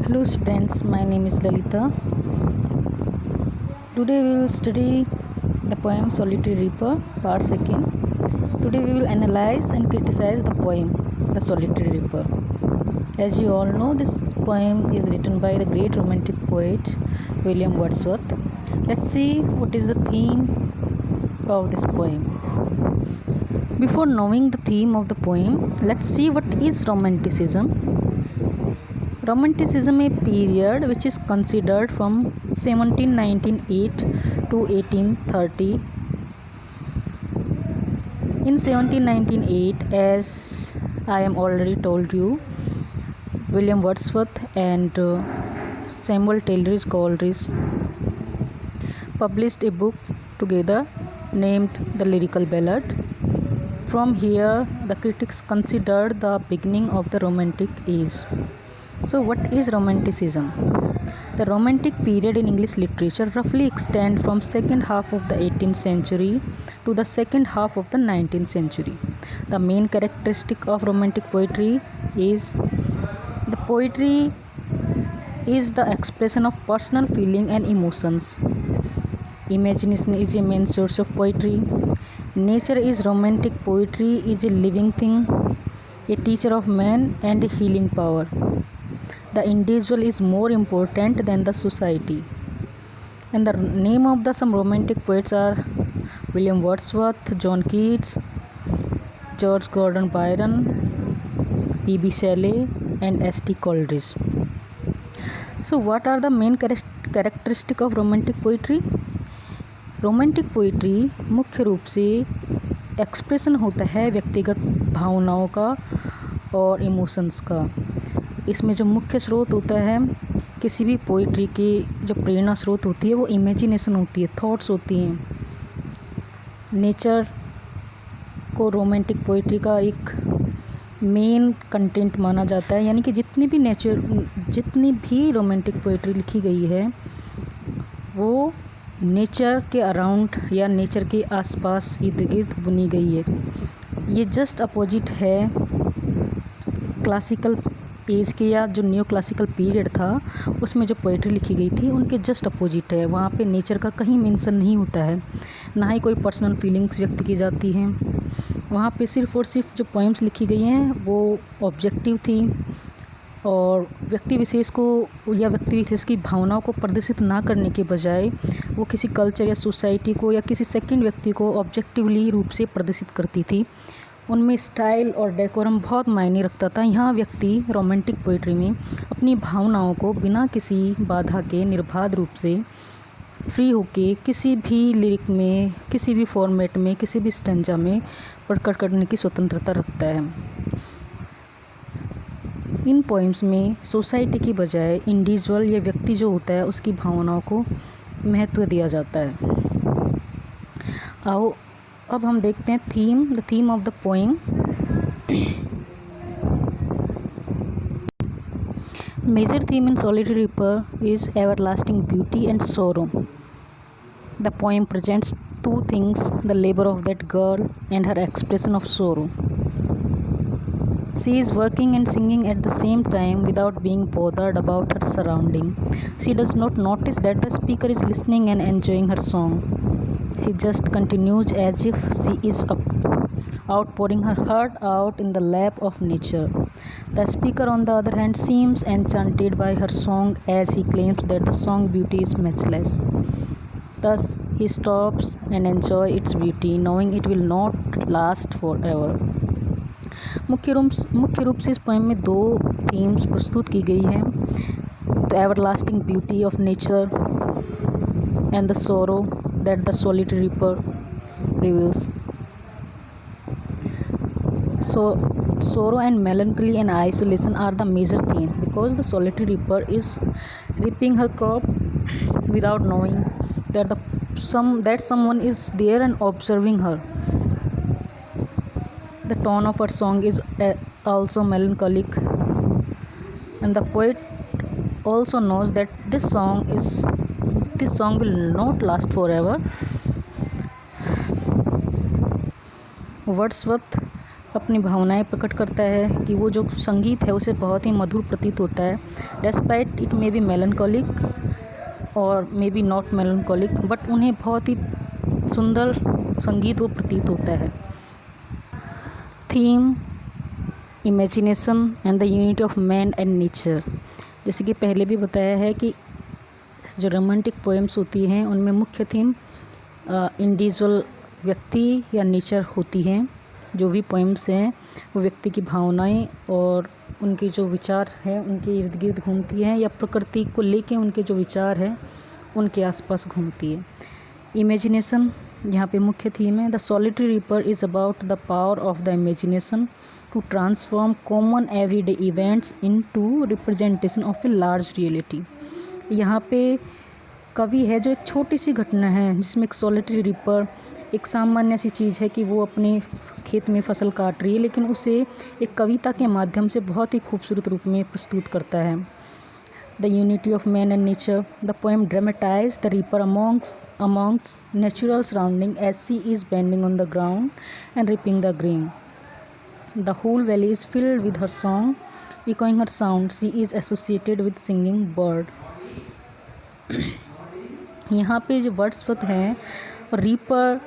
Hello students, my name is Lalita. Today we will study the poem Solitary Reaper, part 2nd. Today we will analyze and criticize the poem The Solitary Reaper. As you all know, this poem is written by the great romantic poet William Wordsworth. Let's see what is the theme of this poem. Before knowing the theme of the poem, let's see what is Romanticism. Romanticism is a period which is considered from 1798 to 1830. In 1798, as I am already told you, William Wordsworth and Samuel Taylor Coleridge published a book together named The Lyrical Ballad. From here, the critics considered the beginning of the Romantic age. So what is Romanticism? The Romantic period in English literature roughly extends from second half of the 18th century to the second half of the 19th century. The main characteristic of Romantic poetry is the poetry is the expression of personal feeling and emotions. Imagination is a main source of poetry. Nature is Romantic poetry is a living thing, a teacher of man and a healing power. The individual is more important than the society. And the name of the some romantic poets are William Wordsworth, John Keats, George Gordon Byron, P.B. Shelley and S.T. Coleridge. So what are the main characteristic of romantic poetry? Romantic poetry मुख्य रूप से expression होता है व्यक्तिगत भावनाओं का और emotions का। इसमें जो मुख्य स्रोत होता है किसी भी पोइट्री की जो प्रेरणा स्रोत होती है वो इमेजिनेशन होती है, थॉट्स होती हैं। नेचर को रोमांटिक पोइट्री का एक मेन कंटेंट माना जाता है, यानी कि जितनी भी रोमांटिक पोइट्री लिखी गई है वो नेचर के अराउंड या नेचर के आसपास इर्द गिर्द बुनी गई है। ये जस्ट अपोजिट है क्लासिकल एज के या जो न्यू क्लासिकल पीरियड था उसमें जो पोइट्री लिखी गई थी उनके जस्ट अपोजिट है। वहाँ पे नेचर का कहीं मेंशन नहीं होता है, ना ही कोई पर्सनल फीलिंग्स व्यक्त की जाती हैं। वहाँ पे सिर्फ़ और सिर्फ जो पोएम्स लिखी गई हैं वो ऑब्जेक्टिव थी और व्यक्ति विशेष को या व्यक्ति विशेष की भावनाओं को प्रदर्शित ना करने के बजाय वो किसी कल्चर या सोसाइटी को या किसी सेकंड व्यक्ति को ऑब्जेक्टिवली रूप से प्रदर्शित करती थी। उनमें स्टाइल और डेकोरम बहुत मायने रखता था। यहाँ व्यक्ति रोमांटिक पोइट्री में अपनी भावनाओं को बिना किसी बाधा के निर्बाध रूप से फ्री होके किसी भी लिरिक में, किसी भी फॉर्मेट में, किसी भी स्टैंजा में प्रकट करने की स्वतंत्रता रखता है। इन पोइम्स में सोसाइटी की बजाय इंडिविजुअल या व्यक्ति जो होता है उसकी भावनाओं को महत्व दिया जाता है। आओ अब हम देखते हैं the theme of the poem. Major theme in solitary reaper is everlasting beauty and sorrow. The poem presents two things, the labour of that girl and her expression of sorrow. She is working and singing at the same time without being bothered about her surrounding. She does not notice that the speaker is listening and enjoying her song. She just continues as if she is outpouring her heart out in the lap of nature. The speaker, on the other hand, seems enchanted by her song as he claims that the song beauty is matchless. Thus, he stops and enjoys its beauty, knowing it will not last forever. मुख्य रूप से इस poem में दो themes प्रस्तुत की गई हैं, the everlasting beauty of nature and the सोरो that the solitary reaper reveals. Sorrow and melancholy and isolation are the major theme because the solitary reaper is reaping her crop without knowing that someone is there and observing her. The tone of her song is also melancholic, and the poet also knows that this song will not last forever. Wordsworth अपनी भावनाएं प्रकट करता है कि वो जो संगीत है उसे बहुत ही मधुर प्रतीत होता है। Despite it may be melancholic और may be not melancholic, but उन्हें बहुत ही सुंदर संगीत वो प्रतीत होता है। Theme, imagination and the unity of man and nature. जैसे कि पहले भी बताया है कि जो रोमांटिक पोएम्स होती हैं उनमें मुख्य थीम इंडिविजुअल, व्यक्ति या नेचर होती हैं। जो भी पोएम्स हैं वो व्यक्ति की भावनाएं और उनके जो विचार हैं उनके इर्द गिर्द घूमती हैं, या प्रकृति को लेके उनके जो विचार हैं उनके आसपास घूमती है। इमेजिनेशन यहाँ पे मुख्य थीम है। The solitary reaper is about the power of the imagination to transform common everyday events into representation of a large reality. यहाँ पे कवि है जो एक छोटी सी घटना है जिसमें एक सॉलिटरी रीपर, एक सामान्य सी चीज़ है कि वो अपने खेत में फसल काट रही है, लेकिन उसे एक कविता के माध्यम से बहुत ही खूबसूरत रूप में प्रस्तुत करता है। The unity of man and nature, the poem dramatise the reaper amongst natural surrounding as she is bending on the ground and reaping the grain. The whole valley is filled with her song, echoing her sound. She is associated with singing bird. यहाँ पे जो Wordsworth हैं और reaper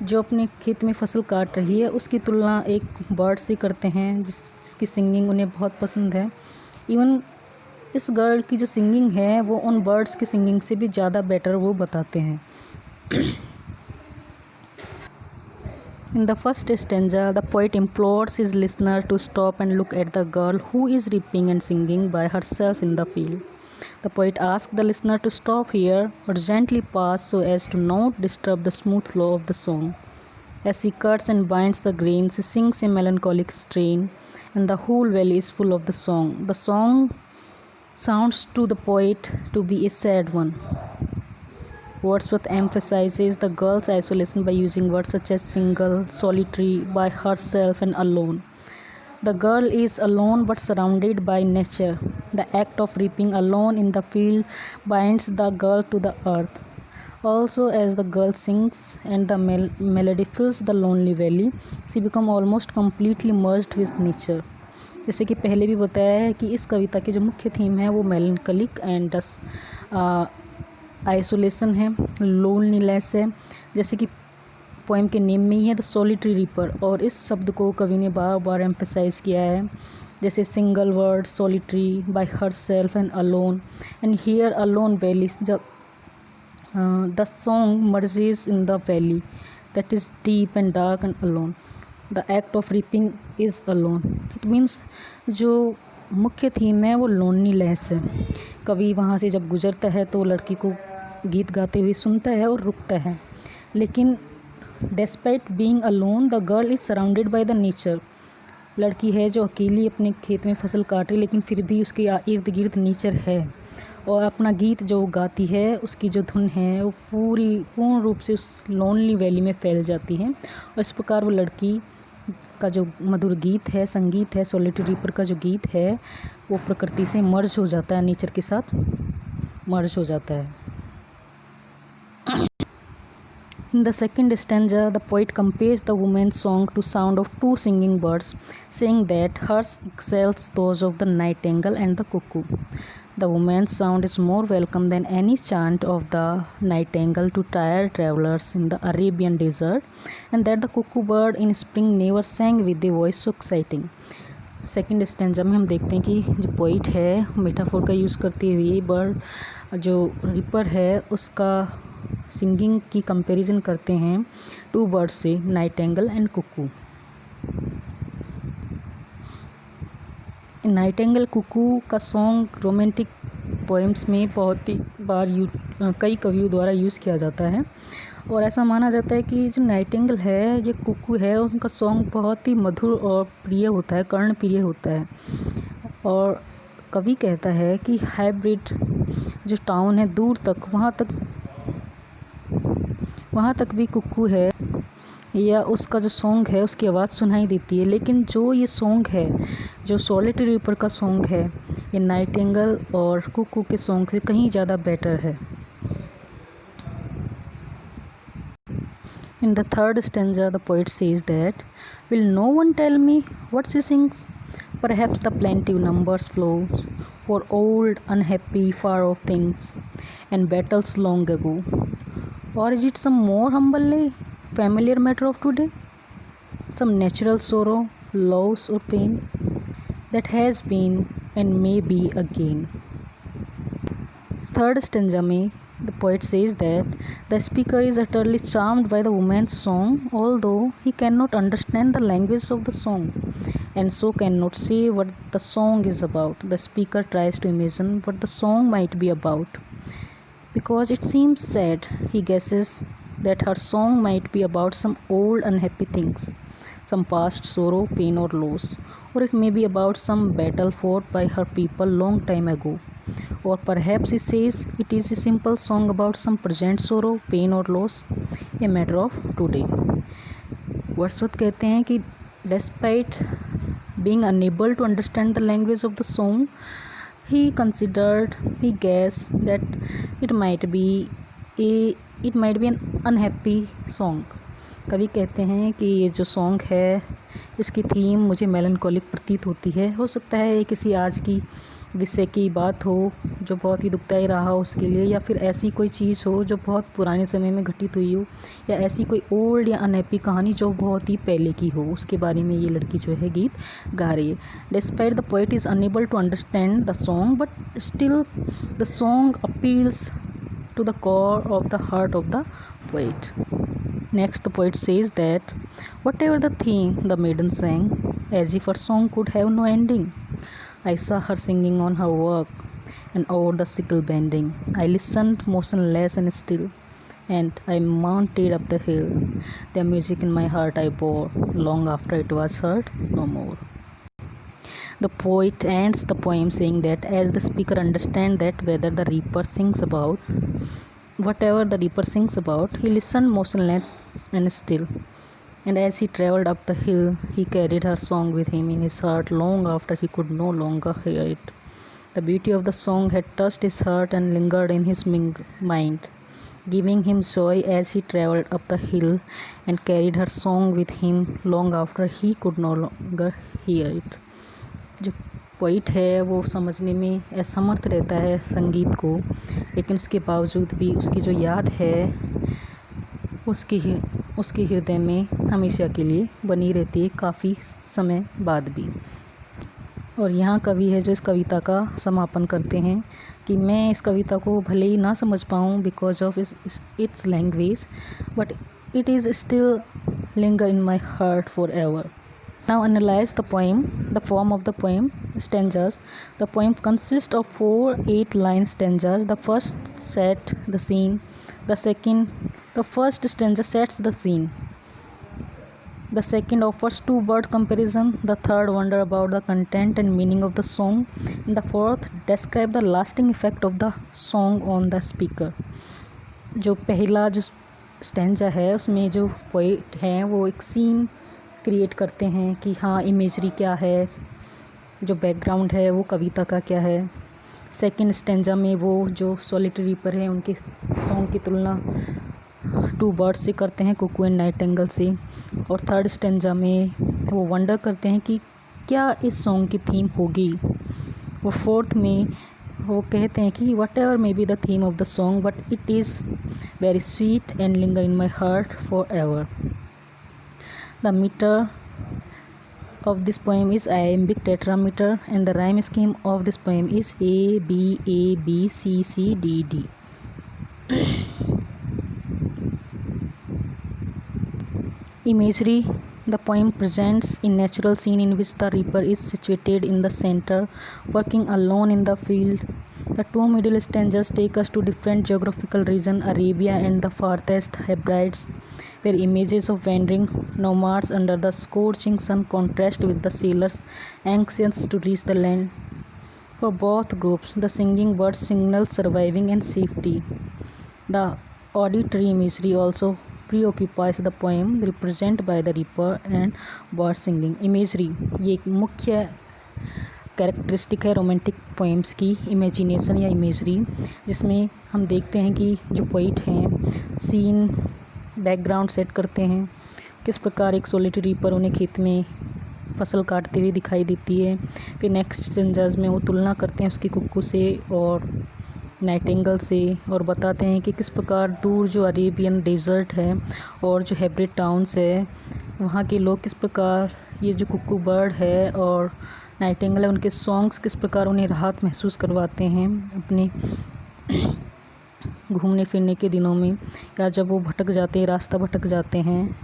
जो अपने खेत में फसल काट रही है उसकी तुलना एक बर्ड से करते हैं जिसकी सिंगिंग उन्हें बहुत पसंद है। इवन इस गर्ल की जो सिंगिंग है वो उन बर्ड्स की सिंगिंग से भी ज़्यादा बेटर वो बताते हैं। In the first stanza, the poet implores his listener to stop and look at the girl who is reaping and singing by herself in the field. The poet asks the listener to stop here or gently pass so as to not disturb the smooth flow of the song. As she cuts and binds the grain, she sings a melancholic strain, and the whole valley is full of the song. The song sounds to the poet to be a sad one. Wordsworth emphasizes the girl's isolation by using words such as single, solitary, by herself, and alone. The girl is alone but surrounded by nature. The act of reaping alone in the field binds the girl to the earth. Also, as the girl sings and the melody fills the lonely valley, she becomes almost completely merged with nature. जैसे कि पहले भी बताया है कि इस कविता की जो मुख्य थीम है वो मेलनकलिक एंड आइसोलेशन है, लोनलीनेस है। जैसे कि पोएम के नेम में ही है द सॉलिटरी रीपर, और इस शब्द को कवि ने बार बार एम्फेसाइज किया है। जैसे single word, solitary, bye her self and alone, and here alone valley, the song merges in the valley that is deep and dark and alone. The act of reaping is alone. It means जो मुख्य theme है वो loneliness है। कवि वहाँ से जब गुजरता है तो लड़की को गीत गाते हुए सुनता है और रुकता है, लेकिन despite being alone the girl is surrounded by the nature. लड़की है जो अकेली अपने खेत में फसल काट रही, लेकिन फिर भी उसके इर्द गिर्द नेचर है, और अपना गीत जो गाती है उसकी जो धुन है वो पूर्ण रूप से उस लोनली वैली में फैल जाती है। और इस प्रकार वो लड़की का जो मधुर गीत है, संगीत है, सॉलिटरी रीपर का जो गीत है वो प्रकृति से मर्ज हो जाता है, नेचर के साथ मर्ज हो जाता है। In the second stanza, the poet compares the woman's song to sound of two singing birds, saying that hers excels those of the nightingale and the cuckoo. The woman's sound is more welcome than any chant of the nightingale to tired travelers in the Arabian desert, and that the cuckoo bird in spring never sang with a voice so exciting. Second stanza में हम देखते हैं कि जो poet है metaphor का use करते हुए बर्ड जो रिपर है उसका सिंगिंग की कंपैरिजन करते हैं टू बर्ड्स से, nightingale and cuckoo. Nightingale cuckoo का सॉन्ग रोमांटिक पोएम्स में बहुत ही बार कई कवियों द्वारा यूज़ किया जाता है, और ऐसा माना जाता है कि जो नाइटिंगेल है, जो कुकू है, उनका सॉन्ग बहुत ही मधुर और प्रिय होता है, कर्णप्रिय होता है। और कवि कहता है कि हाइब्रिड जो टाउन है दूर तक, वहाँ तक भी कुकू है या उसका जो सॉन्ग है उसकी आवाज़ सुनाई देती है, लेकिन जो ये सॉन्ग है, जो सॉलिटरी रीपर का सॉन्ग है, ये नाइटिंगेल और कुकू के सॉन्ग से कहीं ज़्यादा बेटर है। In the third stanza, the poet says that, "Will no one tell me what she sings? Perhaps the plaintive numbers flows for old, unhappy, far-off things and battles long ago. Or is it some more humbly familiar matter of today? Some natural sorrow, loss or pain that has been and may be again." Third stanza में the poet says that the speaker is utterly charmed by the woman's song, although he cannot understand the language of the song and so cannot say what the song is about. The speaker tries to imagine what the song might be about. Because it seems sad, he guesses that her song might be about some old unhappy things, some past sorrow, pain or loss, or it may be about some battle fought by her people long time ago. Or perhaps he says it is a simple song about some present sorrow, pain or loss, a matter of today. Wordsworth कहते हैं कि despite being unable to understand the language of the song, he guessed that it might be an unhappy song. कवि कहते हैं कि ये जो song है इसकी थीम मुझे मेलनकोलिक प्रतीत होती है। हो सकता है ये किसी आज की विषय की बात हो जो बहुत ही दुखदायी रहा हो उसके लिए, या फिर ऐसी कोई चीज़ हो जो बहुत पुराने समय में घटित हुई हो, या ऐसी कोई ओल्ड या अनहैप्पी कहानी जो बहुत ही पहले की हो, उसके बारे में ये लड़की जो है गीत गा रही है। Despite the poet is unable to understand the song but still the song appeals to the core of the heart of the poet. Next, the poet says that whatever the theme the maiden sang, as if her song could have no ending, I saw her singing on her work and over the sickle bending. I listened motionless and still, and I mounted up the hill. The music in my heart I bore, long after it was heard no more. The poet ends the poem saying that as the speaker understands that whatever the reaper sings about, he listened motionless and still. And as he travelled up the hill, he carried her song with him in his heart long after he could no longer hear it. The beauty of the song had touched his heart and lingered in his mind, giving him joy as he travelled up the hill and carried her song with him long after he could no longer hear it. जो poet है वो समझने में असमर्थ रहता है संगीत को, लेकिन उसके बावजूद भी उसकी जो याद है उसके हृदय में हमेशा के लिए बनी रहती है, काफ़ी समय बाद भी। और यहाँ कवि है जो इस कविता का समापन करते हैं कि मैं इस कविता को भले ही ना समझ पाऊँ because of its language, but it is still linger in my heart for ever. Now analyze the poem, the form of the poem, stanzas. The poem consists of 4 8-line stanzas. The first set the scene. The first stanza sets the scene. The second offers 2-word comparison. The third wonder about the content and meaning of the song. And the fourth describe the lasting effect of the song on the speaker. जो पहला जो stanza है उसमें जो poet हैं वो एक scene create करते हैं कि हाँ इमेजरी क्या है, जो बैकग्राउंड है वो कविता का क्या है. सेकंड स्टेंजा में वो जो सॉलिटरी रीपर हैं उनके सॉन्ग की तुलना 2 बर्ड्स से करते हैं, कुकू एंड नाइटिंगेल से. और थर्ड स्टेंजा में वो वंडर करते हैं कि क्या इस सॉन्ग की थीम होगी. और फोर्थ में वो कहते हैं कि whatever may be the theme of the song but it is very sweet and linger in my heart for ever. The meter of this poem is iambic tetrameter and the rhyme scheme of this poem is A B A B C C D D. Imagery. The poem presents a natural scene in which the reaper is situated in the center, working alone in the field. The 2 middle stanzas take us to different geographical regions, Arabia and the farthest Hebrides, where images of wandering nomads under the scorching sun contrast with the sailors anxious to reach the land. For both groups, the singing birds signal surviving and safety. The auditory imagery also preoccupies the poem, represented by the reaper and bird singing. Imagery ये एक मुख्य characteristic है romantic poems की, imagination या imagery, जिसमें हम देखते हैं कि जो पोइट हैं सीन बैकग्राउंड सेट करते हैं, किस प्रकार एक सोलिटरी रीपर उन्हें खेत में फसल काटते हुए दिखाई देती है। फिर नेक्स्ट स्टेंजास में वो तुलना करते हैं उसकी कुक्कू से और नाइटिंगेल से, और बताते हैं कि किस प्रकार दूर जो अरेबियन डेजर्ट है और जो हेब्रिड टाउन्स है वहाँ के लोग किस प्रकार ये जो कुक्कू बर्ड है और नाइटिंगेल है उनके सॉन्ग्स किस प्रकार उन्हें राहत महसूस करवाते हैं अपने घूमने फिरने के दिनों में, या जब वो भटक जाते हैं, रास्ता भटक जाते हैं,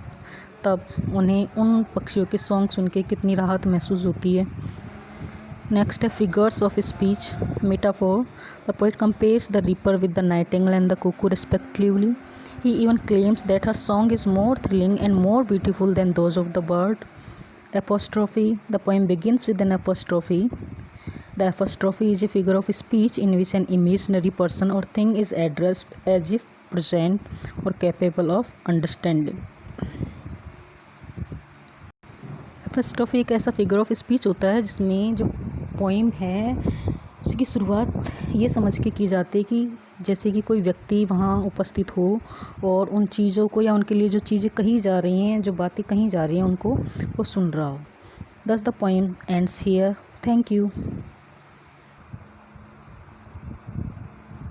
तब उन्हें उन पक्षियों के सॉन्ग सुन के कितनी राहत महसूस होती है। नेक्स्ट है figures of speech metaphor. The poet compares the reaper with the Nightingale and the cuckoo respectively. He even claims that her song is more thrilling and more beautiful than those of the bird. Apostrophe. The poem begins with an apostrophe. The apostrophe is a figure of speech in which an imaginary person or thing is addressed as if present or capable of understanding. Apostrophe एक ऐसा figure of speech होता है जिसमें जो poem है उसकी शुरुआत ये समझ के की जाती है कि जैसे कि कोई व्यक्ति वहाँ उपस्थित हो और उन चीज़ों को या उनके लिए जो चीज़ें कही जा रही हैं, जो बातें कही जा रही हैं, उनको वो सुन रहा हो। दस the poem ends here. Thank you.